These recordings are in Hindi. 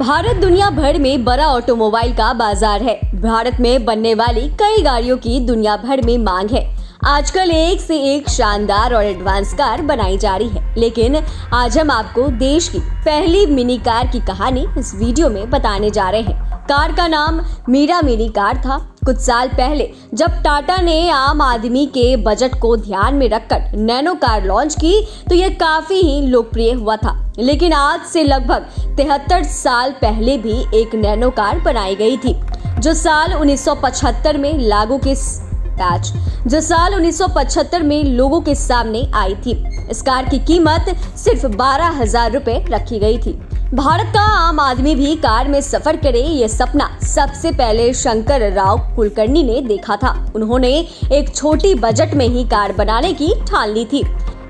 भारत दुनिया भर में बड़ा ऑटोमोबाइल का बाजार है। भारत में बनने वाली कई गाड़ियों की दुनिया भर में मांग है। आजकल एक से एक शानदार और एडवांस कार बनाई जा रही है, लेकिन आज हम आपको देश की पहली मिनी कार की कहानी इस वीडियो में बताने जा रहे हैं। कार का नाम मीरा मिनी कार था। कुछ साल पहले जब टाटा ने आम आदमी के बजट को ध्यान में रखकर नैनो कार लॉन्च की तो ये काफी ही लोकप्रिय हुआ था। लेकिन आज से लगभग 73 साल पहले भी एक नैनो कार बनाई गई थी, जो साल 1975 में लोगों के सामने आई थी। इस कार की कीमत सिर्फ 12,000 रुपए रखी गई थी। भारत का आम आदमी भी कार में सफर करे, ये सपना सबसे पहले शंकर राव कुलकर्णी ने देखा था। उन्होंने एक छोटी बजट में ही कार बनाने की ठान ली थी।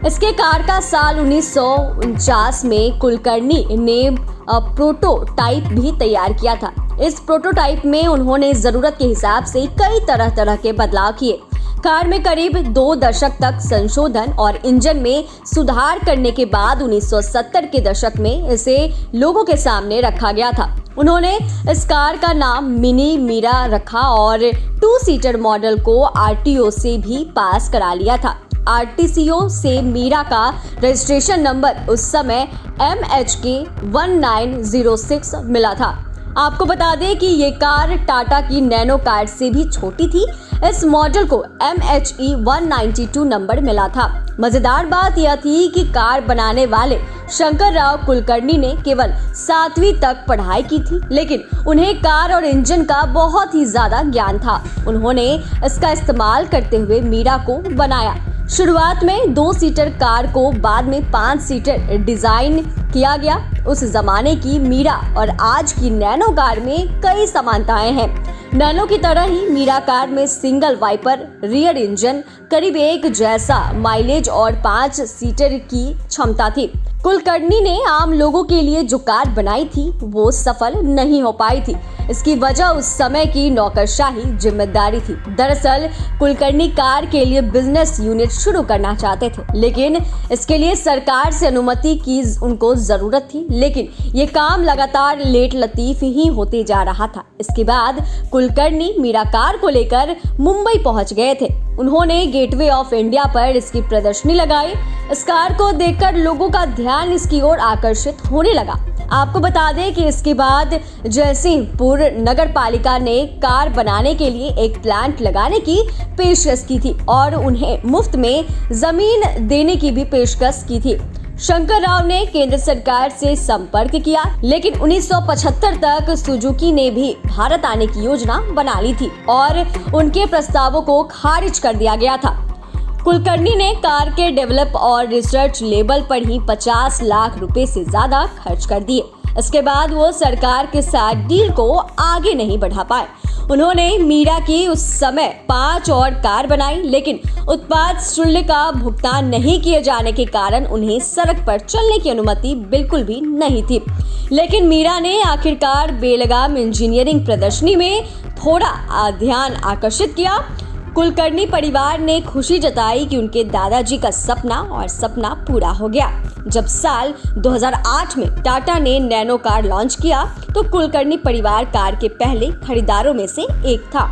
इसके कार का साल 1949 में कुलकर्णी ने प्रोटोटाइप भी तैयार किया था। इस प्रोटोटाइप में उन्होंने जरूरत के हिसाब से कई तरह के बदलाव किए। कार में करीब 2 दशक तक संशोधन और इंजन में सुधार करने के बाद 1970 के दशक में इसे लोगों के सामने रखा गया था। उन्होंने इस कार का नाम मिनी मीरा रखा और 2 सीटर मॉडल को आरटीओ से भी पास करा लिया था। आरटीसीओ से मीरा का रजिस्ट्रेशन नंबर उस समय MHK 1906 मिला था। आपको बता दें कि ये कार टाटा की नैनो कार से भी छोटी थी। इस मॉडल को MHE 192 नंबर मिला था। मजेदार बात यह थी कि कार बनाने वाले शंकर राव कुलकर्णी ने केवल 7वीं तक पढ़ाई की थी, लेकिन उन्हें कार और इंजन का बहुत ही ज्यादा ज्ञान था। उन्होंने इसका इस्तेमाल करते हुए मीरा को बनाया। शुरुआत में 2 सीटर कार को बाद में 5 सीटर डिजाइन किया गया। उस जमाने की मीरा और आज की नैनो कार में कई समानताएं हैं। नैनो की तरह ही मीरा कार में सिंगल वाइपर रियर इंजन, करीब एक जैसा माइलेज और 5 सीटर की क्षमता थी। कुलकर्णी ने आम लोगों के लिए जो कार बनाई थी वो सफल नहीं हो पाई थी। इसकी वजह उस समय की नौकरशाही जिम्मेदारी थी। दरअसल कुलकर्णी कार के लिए बिजनेस यूनिट शुरू करना चाहते थे, लेकिन इसके लिए सरकार से अनुमति की उनको जरूरत थी। लेकिन ये काम लगातार लेट लतीफ ही होते जा रहा था। इसके बाद कुलकर्णी मीरा कार को लेकर मुंबई पहुंच गए थे। उन्होंने गेटवे ऑफ इंडिया पर इसकी प्रदर्शनी लगाई। इस कार को देखकर लोगों का ध्यान इसकी ओर आकर्षित होने लगा। आपको बता दें कि इसके बाद जयसिंहपुर नगर पालिका ने कार बनाने के लिए एक प्लांट लगाने की पेशकश की थी और उन्हें मुफ्त में जमीन देने की भी पेशकश की थी। शंकर राव ने केंद्र सरकार से संपर्क किया, लेकिन 1975 तक सुजुकी ने भी भारत आने की योजना बना ली थी और उनके प्रस्तावों को खारिज कर दिया गया था। कुलकर्णी ने कार के डेवलप और रिसर्च लेवल पर ही 50 लाख रुपए से ज्यादा खर्च कर दिए। इसके बाद वो सरकार के साथ डील को आगे नहीं बढ़ा पाए। उन्होंने मीरा की उस समय 5 और कार बनाई, लेकिन उत्पाद शुल्क का भुगतान नहीं किए जाने के कारण उन्हें सड़क पर चलने की अनुमति बिल्कुल भी नहीं थी। लेकिन मीरा ने आखिरकार बेलगाम इंजीनियरिंग प्रदर्शनी में थोड़ा ध्यान आकर्षित किया। कुलकर्णी परिवार ने खुशी जताई कि उनके दादाजी का सपना पूरा हो गया। जब साल 2008 में टाटा ने नैनो कार लॉन्च किया तो कुलकर्णी परिवार कार के पहले खरीदारों में से एक था।